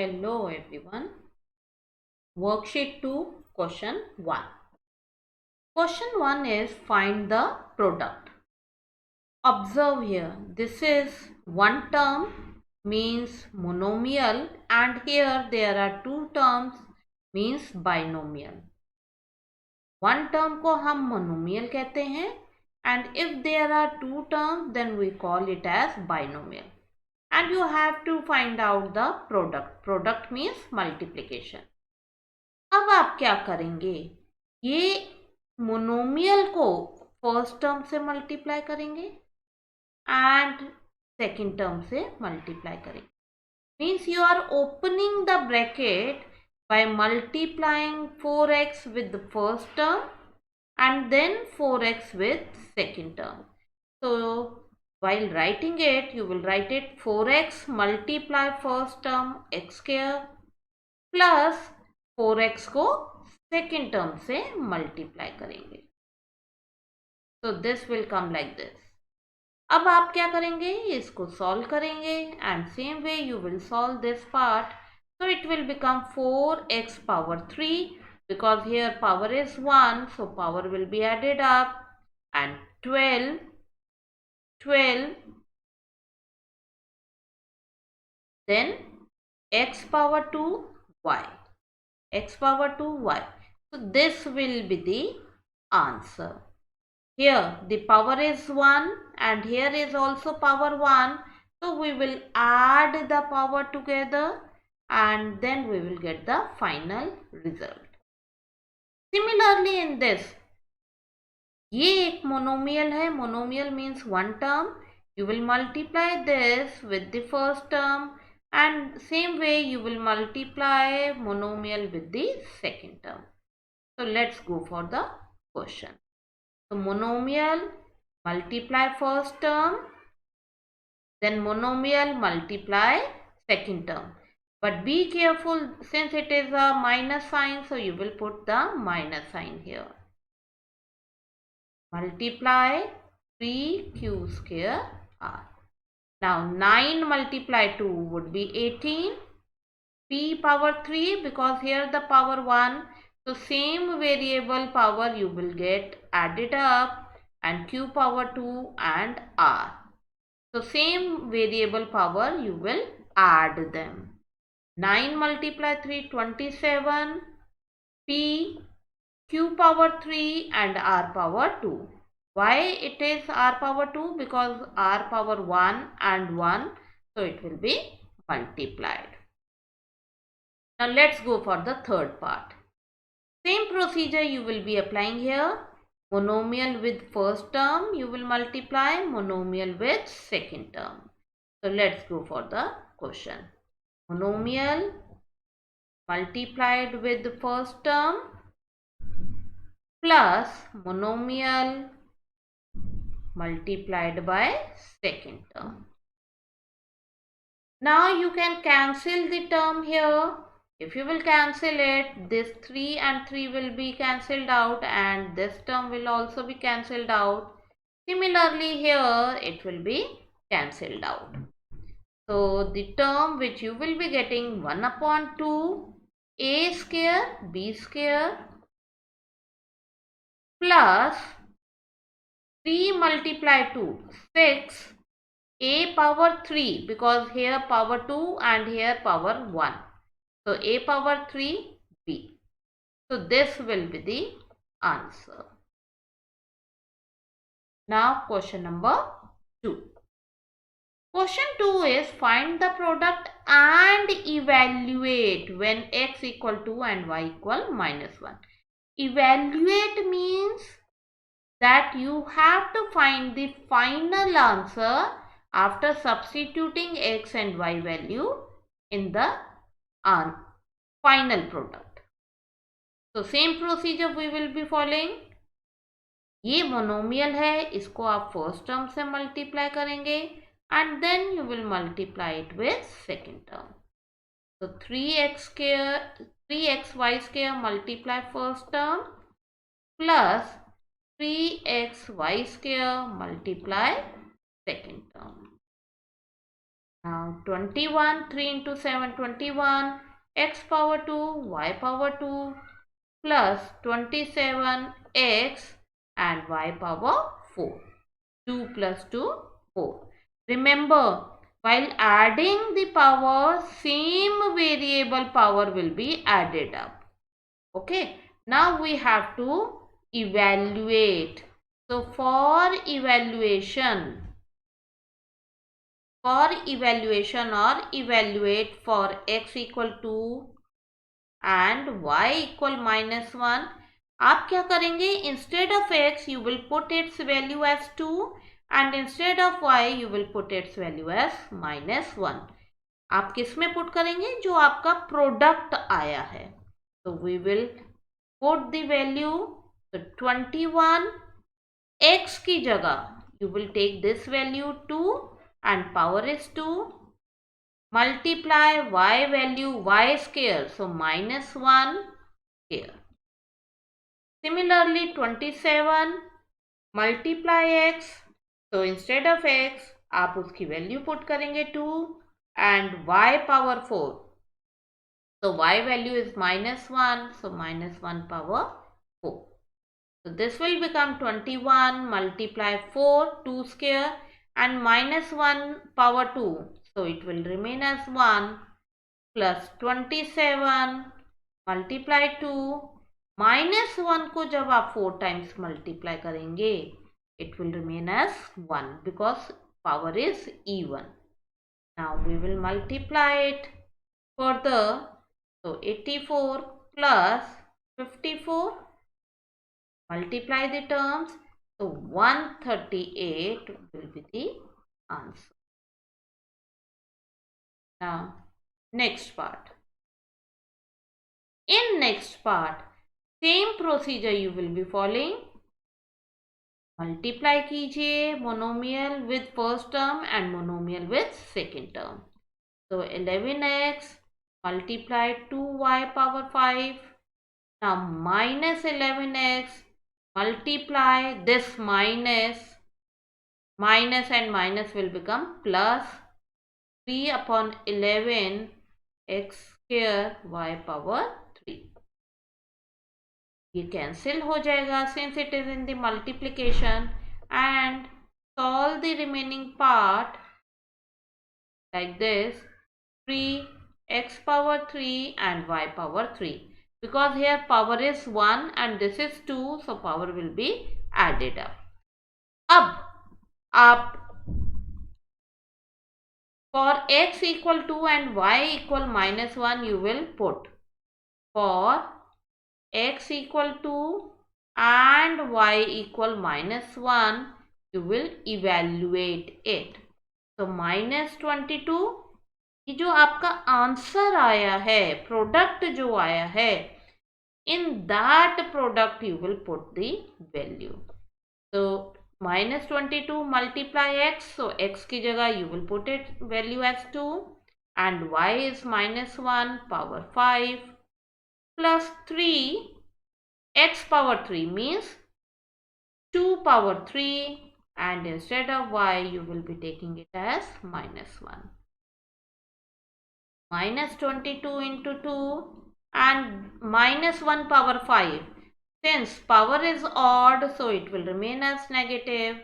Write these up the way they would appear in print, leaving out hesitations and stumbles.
Hello everyone. Worksheet 2, question 1. Question 1 is find the product. Observe here, this is one term means monomial and here there are two terms means binomial. One term को हम monomial कहते हैं and if there are two terms then we call it as binomial. And you have to find out the product. Product means multiplication. अब आप क्या करेंगे, ये monomial को फर्स्ट टर्म से मल्टीप्लाई करेंगे एंड सेकेंड टर्म से मल्टीप्लाई करेंगे. Means you are opening the bracket by multiplying 4x with the first term and then 4x with second term. So while writing it, you will write it 4x multiply first term x square plus 4x को second term से multiply करेंगे. तो this will come like this. अब आप क्या करेंगे, इसको solve करेंगे and same way you will solve this part. So it will become 4x power 3 because here power is 1, so power will be added up and 12, then x power 2 y, x power 2 y. So this will be the answer. Here the power is 1 and here is also power 1. So we will add the power together and then we will get the final result. Similarly in this, ये एक monomial है. Monomial means one term. You will multiply this with the first term and same way you will multiply monomial with the second term. So let's go for the question. So monomial multiply first term, then monomial multiply second term. But be careful, since it is a minus sign, so you will put the minus sign here. Multiply 3q square r. Now 9 multiply 2 would be 18. P power 3 because here the power 1. So same variable power you will get added up and q power 2 and r. So same variable power you will add them. 9 multiply 3 27, p q power 3 and r power 2. Why it is r power 2? Because r power 1 and 1, so it will be multiplied. Now let's go for the third part. Same procedure you will be applying here. Monomial with first term you will multiply, monomial with second term. So let's go for the question. Monomial multiplied with the first term plus monomial multiplied by second term. Now you can cancel the term here. If you will cancel it, this 3 and 3 will be cancelled out and this term will also be cancelled out. Similarly here it will be cancelled out. So the term which you will be getting 1 upon 2 a square b square plus 3 multiply 2 6 a power 3 because here power 2 and here power 1. So a power 3 b. So this will be the answer. Now question number 2. Question 2 is find the product and evaluate when x equal to and y equal minus 1. Evaluate means that you have to find the final answer after substituting x and y value in the final product. So same procedure we will be following. ये monomial है, इसको आप first term से multiply करेंगे and then you will multiply it with second term. So 3xy square multiply first term plus 3xy square multiply second term. Now 21, 3 into 7, 21, x power 2, y power 2 plus 27 x and y power 4. 2 plus 2, 4. Remember, while adding the power, same variable power will be added up. Okay. Now we have to evaluate. So for evaluation or evaluate for x equal to and y equal -1, आप क्या करेंगे? Instead of x you will put its value as 2 and instead of y you will put its value as -1. आप किस में put करेंगे? जो आपका product आया है. So we will put the value. So 21 x की जगह you will take this value 2 and power is 2. Multiply y value y square, so -1 here. Similarly 27 multiply x, so instead of x आप उसकी value put करेंगे 2 and y power 4, so y value is -1, so -1 power 4. So this will become 21 multiply 4, 2 square and -1 power 2, so it will remain as 1 plus 27 multiply 2, -1 को जब आप 4 times multiply करेंगे it will remain as 1 because power is even. Now we will multiply it further. So 84 plus 54, multiply the terms, so 138 will be the answer. Now next part. In next part, same procedure you will be following. Multiply कीजिए monomial with first term and monomial with second term. So 11x multiply 2y power 5. Now minus 11x multiply this minus and minus will become plus 3 upon 11 x square y power 3. ये cancel हो जाएगा since it is in the multiplication, and solve the remaining part like this: 3 x power 3 and y power 3, because here power is 1 and this is 2, so power will be added up. अब आप for x equal to and y equal -1 you will put for x equal to and y equal -1 you will evaluate it. So -22, ये जो आपका answer आया है, product जो आया है, in that product you will put the value. So -22 multiply x, so x की जगह you will put it value as 2 and y is -1 power 5 plus 3 x power 3 means 2 power 3, and instead of y you will be taking it as -1. -22 into 2 and -1 power 5. Since power is odd, so it will remain as negative.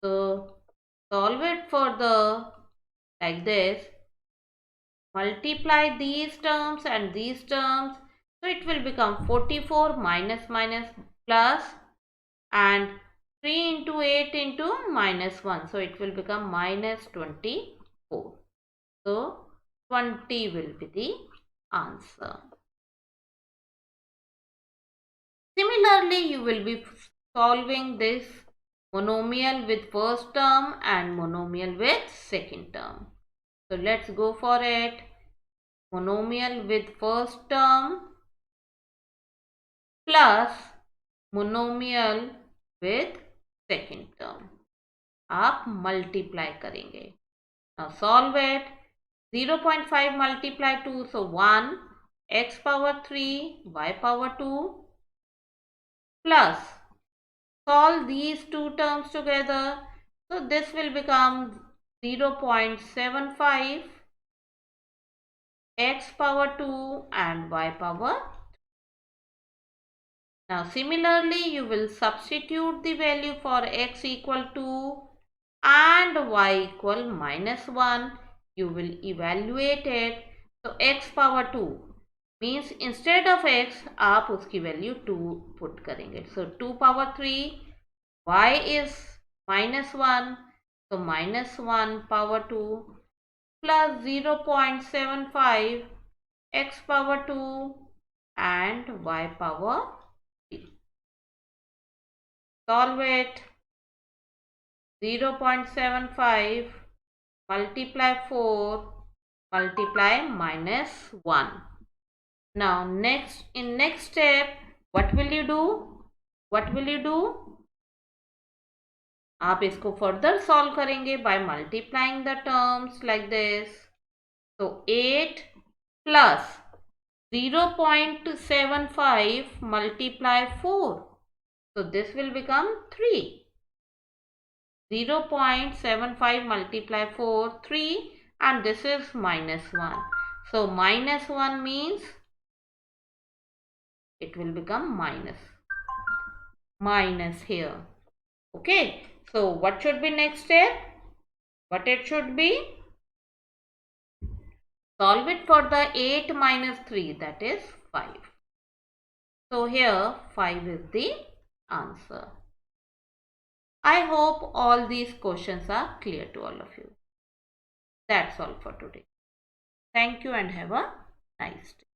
So solve it further like this. Multiply these terms and these terms. So it will become 44 minus plus and 3 into 8 into -1. So it will become -24. So 20 will be the answer. Similarly, you will be solving this monomial with first term and monomial with second term. So let's go for it. Monomial with first term plus monomial with second term. आप multiply करेंगे. Now solve it. 0.5 multiply 2, so 1 x power 3 y power 2 plus solve these two terms together, so this will become 0.75 x power 2 and y power. Now similarly you will substitute the value for x equal to and y equal -1. You will evaluate it. So x power 2 means instead of x आप उसकी value 2 put करेंगे. So 2 power 3, y is -1. So -1 power 2 plus 0.75 x power 2 and y power 3. Solve it. 0.75 multiply 4 multiply -1. Now next step what will you do? आप इसको further solve करेंगे by multiplying the terms like this. So 8 plus 0.75 multiply 4. So this will become 3. 0.75 multiply 4, 3, and this is -1. So -1 means it will become minus here. Okay. So what should be next step? What it should be? Solve it for the 8 minus 3, that is 5. So here 5 is the answer. I hope all these questions are clear to all of you. That's all for today. Thank you and have a nice day.